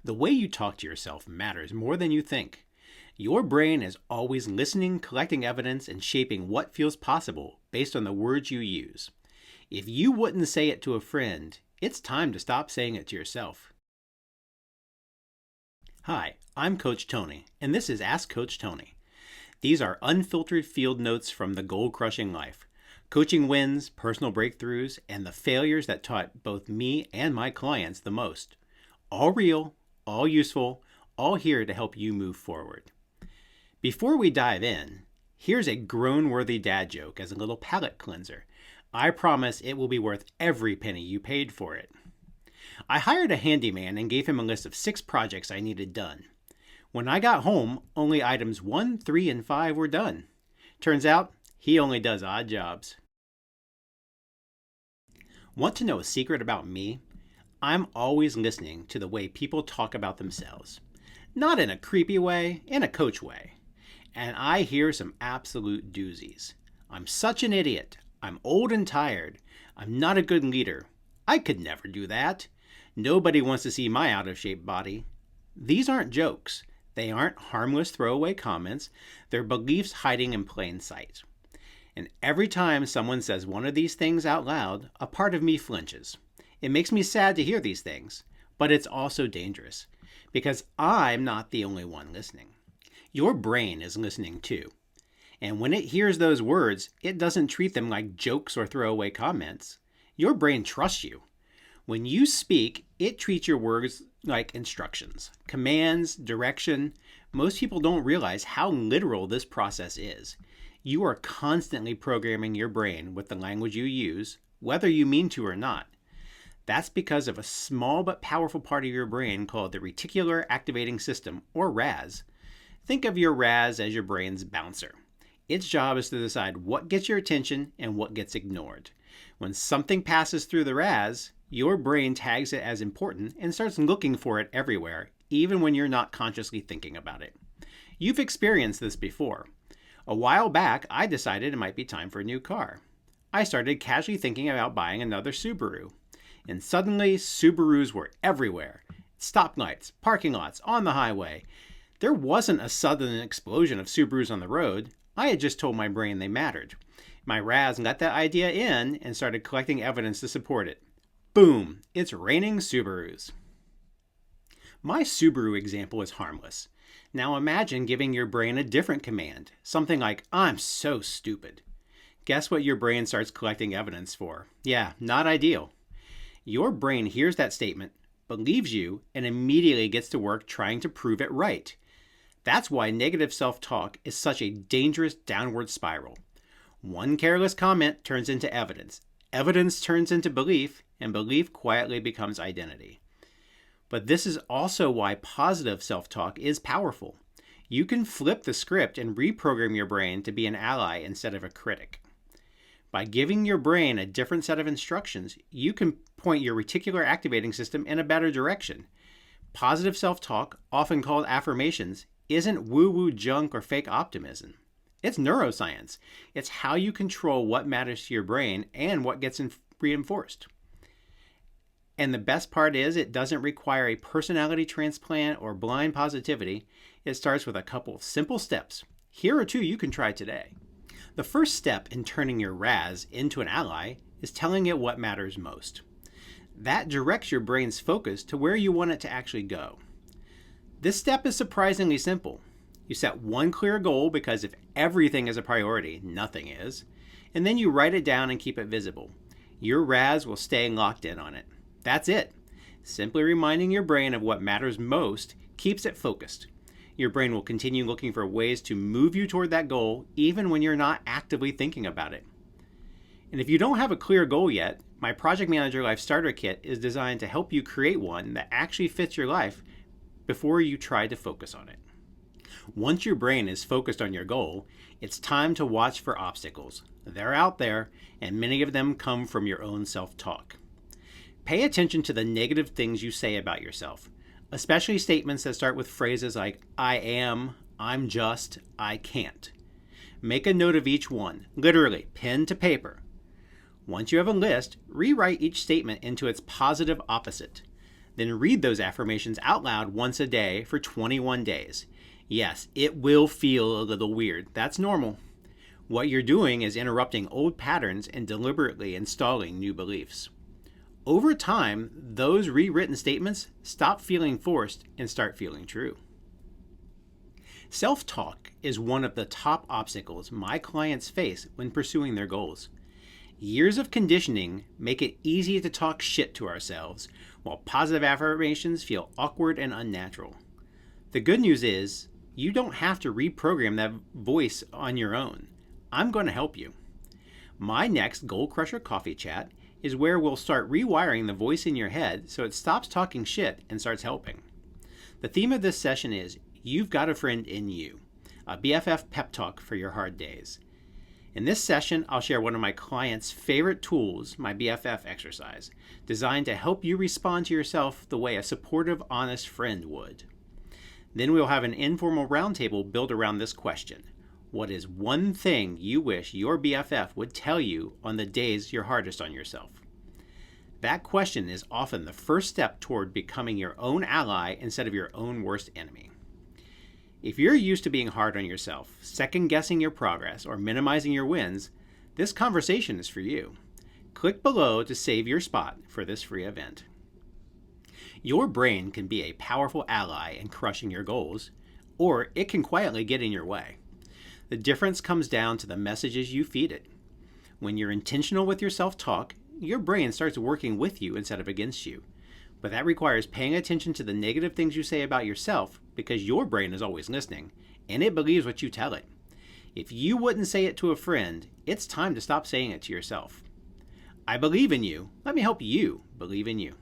The way you talk to yourself matters more than you think. Your brain is always listening, collecting evidence, and shaping what feels possible based on the words you use. If you wouldn't say it to a friend, it's time to stop saying it to yourself. Hi, I'm Coach Tony, and this is Ask Coach Tony. These are unfiltered field notes from the goal-crushing life, coaching wins, personal breakthroughs, and the failures that taught both me and my clients the most. All real, all useful, all here to help you move forward. Before we dive in, here's a groan-worthy dad joke as a little palate cleanser. I promise it will be worth every penny you paid for it. I hired a handyman and gave him a list of 6 projects I needed done. When I got home, only items 1, 3, and 5 were done. Turns out, he only does odd jobs. Want to know a secret about me? I'm always listening to the way people talk about themselves. Not in a creepy way, in a coach way. And I hear some absolute doozies. I'm such an idiot. I'm old and tired. I'm not a good leader. I could never do that. Nobody wants to see my out-of-shape body. These aren't jokes. They aren't harmless throwaway comments. They're beliefs hiding in plain sight. And every time someone says one of these things out loud, a part of me flinches. It makes me sad to hear these things, but it's also dangerous because I'm not the only one listening. Your brain is listening too. And when it hears those words, it doesn't treat them like jokes or throwaway comments. Your brain trusts you. When you speak, it treats your words like instructions, commands, direction. Most people don't realize how literal this process is. You are constantly programming your brain with the language you use, whether you mean to or not. That's because of a small but powerful part of your brain called the reticular activating system, or RAS. Think of your RAS as your brain's bouncer. Its job is to decide what gets your attention and what gets ignored. When something passes through the RAS, your brain tags it as important and starts looking for it everywhere, even when you're not consciously thinking about it. You've experienced this before. A while back, I decided it might be time for a new car. I started casually thinking about buying another Subaru. And suddenly, Subarus were everywhere. Stoplights, parking lots, on the highway. There wasn't a sudden explosion of Subarus on the road. I had just told my brain they mattered. My RAS let that idea in and started collecting evidence to support it. Boom! It's raining Subarus. My Subaru example is harmless. Now imagine giving your brain a different command, something like, "I'm so stupid." Guess what your brain starts collecting evidence for? Yeah, not ideal. Your brain hears that statement, believes you, and immediately gets to work trying to prove it right. That's why negative self-talk is such a dangerous downward spiral. One careless comment turns into evidence. Evidence turns into belief, and belief quietly becomes identity. But this is also why positive self-talk is powerful. You can flip the script and reprogram your brain to be an ally instead of a critic. By giving your brain a different set of instructions, you can point your reticular activating system in a better direction. Positive self-talk, often called affirmations, isn't woo-woo junk or fake optimism. It's neuroscience. It's how you control what matters to your brain and what gets reinforced. And the best part is it doesn't require a personality transplant or blind positivity. It starts with a couple of simple steps. Here are 2 you can try today. The first step in turning your RAS into an ally is telling it what matters most. That directs your brain's focus to where you want it to actually go. This step is surprisingly simple. You set one clear goal because if everything is a priority, nothing is. And then you write it down and keep it visible. Your RAS will stay locked in on it. That's it. Simply reminding your brain of what matters most keeps it focused. Your brain will continue looking for ways to move you toward that goal even when you're not actively thinking about it. And if you don't have a clear goal yet, my Project Manager Life Starter Kit is designed to help you create one that actually fits your life before you try to focus on it. Once your brain is focused on your goal, it's time to watch for obstacles. They're out there, and many of them come from your own self-talk. Pay attention to the negative things you say about yourself, especially statements that start with phrases like, "I am," "I'm just," "I can't." Make a note of each one, literally, pen to paper. Once you have a list, rewrite each statement into its positive opposite. Then read those affirmations out loud once a day for 21 days. Yes, it will feel a little weird. That's normal. What you're doing is interrupting old patterns and deliberately installing new beliefs. Over time, those rewritten statements stop feeling forced and start feeling true. Self-talk is one of the top obstacles my clients face when pursuing their goals. Years of conditioning make it easy to talk shit to ourselves, while positive affirmations feel awkward and unnatural. The good news is, you don't have to reprogram that voice on your own. I'm going to help you. My next Goal Crusher Coffee Chat is where we'll start rewiring the voice in your head so it stops talking shit and starts helping. The theme of this session is You've Got a Friend in You, a BFF pep talk for your hard days. In this session, I'll share one of my clients' favorite tools, my BFF exercise, designed to help you respond to yourself the way a supportive, honest friend would. Then we'll have an informal roundtable built around this question. What is one thing you wish your BFF would tell you on the days you're hardest on yourself? That question is often the first step toward becoming your own ally instead of your own worst enemy. If you're used to being hard on yourself, second-guessing your progress, or minimizing your wins, this conversation is for you. Click below to save your spot for this free event. Your brain can be a powerful ally in crushing your goals, or it can quietly get in your way. The difference comes down to the messages you feed it. When you're intentional with your self-talk, your brain starts working with you instead of against you. But that requires paying attention to the negative things you say about yourself because your brain is always listening, and it believes what you tell it. If you wouldn't say it to a friend, it's time to stop saying it to yourself. I believe in you. Let me help you believe in you.